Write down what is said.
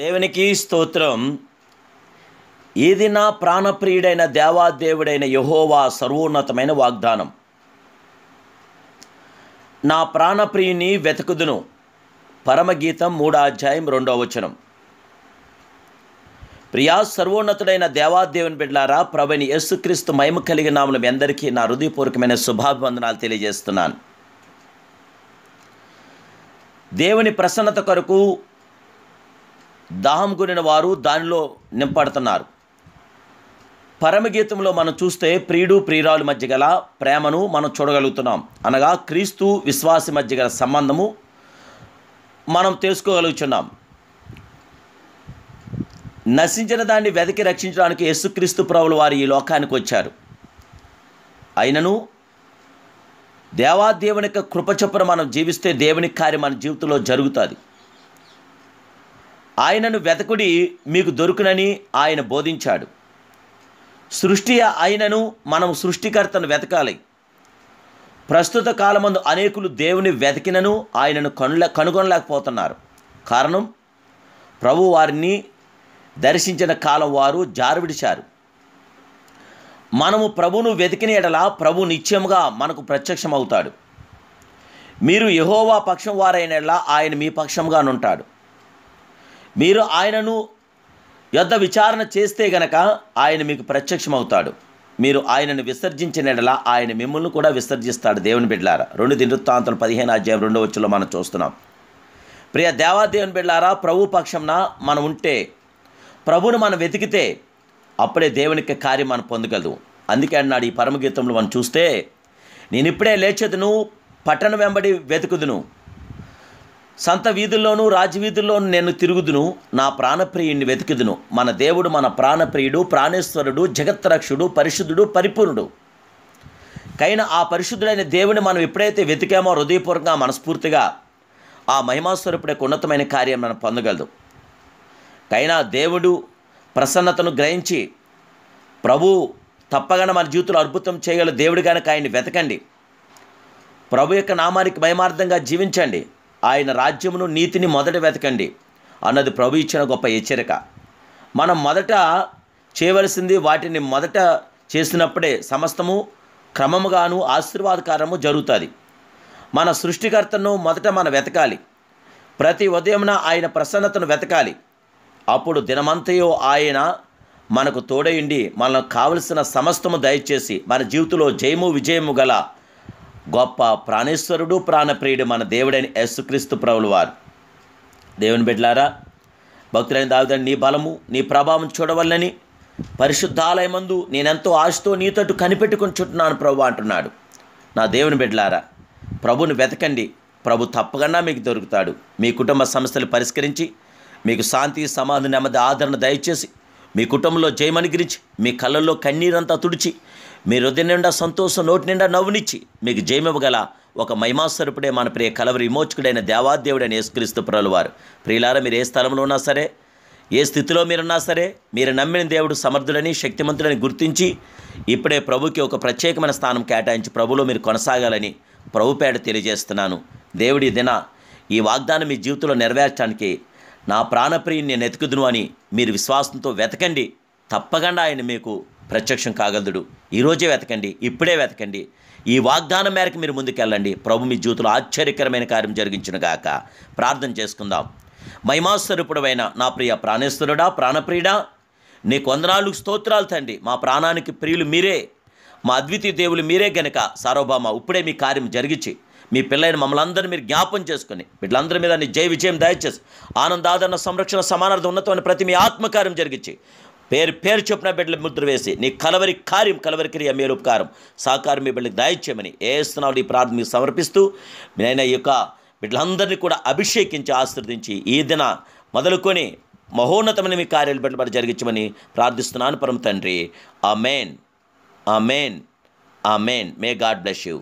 దేవునికి స్తోత్రం. ఇది నా ప్రాణప్రియుడైన దేవాదేవుడైన యెహోవా సర్వోన్నతమైన వాగ్దానం. నా ప్రాణప్రియుని వెతుకుదును. పరమగీతం 3:2. ప్రియా సర్వోన్నతుడైన దేవాదేవుని బిడ్డలారా, ప్రభువైన యేసుక్రీస్తు మహిమ కలిగిన నామములో మీ అందరికీ నా హృదయపూర్వకమైన శుభాభివందనాలు తెలియజేస్తున్నాను. దేవుని ప్రసన్నత కొరకు దాహం కొనిన వారు దానిలో నింపడుతున్నారు. పరమగీతంలో మనం చూస్తే ప్రియుడు ప్రియురాలు మధ్య గల ప్రేమను మనం చూడగలుగుతున్నాం. అనగా క్రీస్తు విశ్వాసి మధ్య గల సంబంధము మనం తెలుసుకోగలుగుతున్నాం. నశించిన దాన్ని వెతికి రక్షించడానికి యేసుక్రీస్తు ప్రభువుల వారు ఈ లోకానికి వచ్చారు. అయినను దేవాదేవుని యొక్క కృప చొప్పున మనం జీవిస్తే దేవుని కార్యం మన జీవితంలో జరుగుతుంది. ఆయనను వెతకుడి మీకు దొరుకునని ఆయన బోధించాడు. సృష్టి అయినను మనం సృష్టికర్తను వెతకాలి. ప్రస్తుత కాలమందు అనేకులు దేవుని వెతికినను ఆయనను కనుగొనలేకపోతున్నారు. కారణం, ప్రభు వారిని దర్శించిన కాలం వారు జారువిడిచారు. మనము ప్రభువును వెతికిన ఎడల ప్రభు నిత్యముగా మనకు ప్రత్యక్షమవుతాడు. మీరు యెహోవా పక్షం వారైన ఎడల ఆయన మీ పక్షంగానుంటాడు. మీరు ఆయనను యొద్ద విచారణ చేస్తే గనక ఆయన మీకు ప్రత్యక్షమవుతాడు. మీరు ఆయనను విసర్జించిన ఎడల ఆయన మిమ్మల్ని కూడా విసర్జిస్తాడు. దేవుని బిడ్డలారా, 2 దినవృత్తాంతాలు 15:2 మనం చూస్తున్నాం. ప్రియ దేవాదేవుని బిడ్డలారా, ప్రభు పక్షంన మనం ఉంటే, ప్రభువును మనం వెతికితే అప్పుడే దేవునికి కార్యం మనం పొందగలదు. అందుకే అన్నాడు ఈ పరమగీతంలో మనం చూస్తే, నేను ఇప్పుడే లేచెదును, పట్టణం వెంబడి వెతుకుదును, సంత వీధుల్లోనూ రాజవీధుల్లోనూ నేను తిరుగుదును, నా ప్రాణప్రియుడిని వెతుకుదును. మన దేవుడు మన ప్రాణప్రియుడు, ప్రాణేశ్వరుడు, జగత్రక్షుడు, పరిశుద్ధుడు, పరిపూర్ణుడు. కైనా ఆ పరిశుద్ధుడైన దేవుని మనం ఎప్పుడైతే వెతికామో హృదయపూర్వకంగా మనస్ఫూర్తిగా, ఆ మహిమాస్వరూపుడే ఉన్నతమైన కార్యం మనం పొందగలదు. కైనా దేవుడు ప్రసన్నతను గ్రహించి ప్రభు తప్పగానే మన జీవితంలో అద్భుతం చేయగల దేవుడు కనుక ఆయన్ని వెతకండి. ప్రభు యొక్క నామానికి మహిమార్థంగా జీవించండి. ఆయన రాజ్యమును నీతిని మొదట వెతకండి అన్నది ప్రభు ఇచ్చిన గొప్ప హెచ్చరిక. మనం మొదట చేయవలసింది వాటిని మొదట చేసినప్పుడే సమస్తము క్రమముగాను ఆశీర్వాదకరము జరుగుతుంది. మన సృష్టికర్తను మొదట మనం వెతకాలి. ప్రతి ఉదయమున ఆయన ప్రసన్నతను వెతకాలి. అప్పుడు దినమంతయో ఆయన మనకు తోడయుండి మనకు కావలసిన సమస్తము దయచేసి మన జీవితంలో జయము విజయము గల గొప్ప ప్రాణేశ్వరుడు, ప్రాణప్రియుడు మన దేవుడైన యేసుక్రీస్తు ప్రభువుల వారు. దేవుని బిడ్డలారా, భక్తులైన దావీదు, నీ బలము నీ ప్రభావం చూడవల్లని పరిశుద్ధాలయమందు నేనెంతో ఆశతో నీతోటి కనిపెట్టుకుని చుట్టున్నాను ప్రభు అంటున్నాడు. నా దేవుని బిడ్డలారా, ప్రభుని వెతకండి. ప్రభు తప్పకుండా మీకు దొరుకుతాడు. మీ కుటుంబ సమస్యలు పరిష్కరించి మీకు శాంతి, సమాధానం, నెమ్మది, ఆదరణ దయచేసి మీ కుటుంబంలో జయమనుగ్రహించి మీ కళ్ళల్లో కన్నీరంతా తుడిచి మీ హృదయం నిండా సంతోషం, నోటి నిండా నవ్వునిచ్చి మీకు జయమివ్వగల ఒక మహిమాస్వరూపుడే మన ప్రియ కలవరి విమోచకుడైన దేవాదేవుడైన యేసుక్రీస్తు ప్రభువుల వారు. ప్రియులారా, మీరు ఏ స్థలంలో ఉన్నా సరే, ఏ స్థితిలో మీరున్నా సరే, మీరు నమ్మిన దేవుడు సమర్థుడని, శక్తిమంతుడని గుర్తించి ఇప్పుడే ప్రభుకి ఒక ప్రత్యేకమైన స్థానం కేటాయించి ప్రభులో మీరు కొనసాగాలని ప్రభుపేట తెలియజేస్తున్నాను. దేవుడి దిన ఈ వాగ్దానం మీ జీవితంలో నెరవేర్చడానికి నా ప్రాణప్రియుని నేను వెతుకుదును అని మీరు విశ్వాసంతో వెతకండి. తప్పకుండా ఆయన మీకు ప్రత్యక్షం కాగలడు. ఈరోజే వెతకండి, ఇప్పుడే వెతకండి. ఈ వాగ్దానం మేరకు మీరు ముందుకెళ్ళండి. ప్రభు మీ జీవితంలో ఆశ్చర్యకరమైన కార్యం జరిగించును గాక. ప్రార్థన చేసుకుందాం. మహిమాస్వరూపుడైన నా ప్రియ ప్రాణేశ్వరుడా, ప్రాణప్రియుడా, నీకు వందనాలు, స్తోత్రాలు తండ్రి. మా ప్రాణానికి ప్రియులు మీరే, మా అద్వితీయ దేవులు మీరే గనుక సార్వభౌమ ఇప్పుడే మీ కార్యం జరిగించి మీ పిల్లైన మమ్మల్ని అందరినీ మీరు జ్ఞాపం చేసుకుని వీళ్ళందరి మీద నీ జయ విజయం దయచేసి ఆనందాదరణ, సంరక్షణ, సమానార్థం, ఉన్నతమైన ప్రతి మీ ఆత్మకార్యం జరిగించి పేరు చొప్పున బిడ్డల ముద్ర వేసి నీ కలవరి క్రియ మేలుపకారం సహకారం మీ బిడ్డలకు దయచేయమని ఏస్తున్నాడు ఈ ప్రార్థన మీకు సమర్పిస్తూ నేనైనా ఈ యొక్క బిడ్డలందరినీ కూడా అభిషేకించి ఆశీర్వదించి ఈ దిన మొదలుకొని మహోన్నతమైన మీ కార్యాలు బిడ్డలు జరిగించమని ప్రార్థిస్తున్నాను పరమ తండ్రి. ఆమేన్, ఆమేన్, ఆమేన్. May God bless you.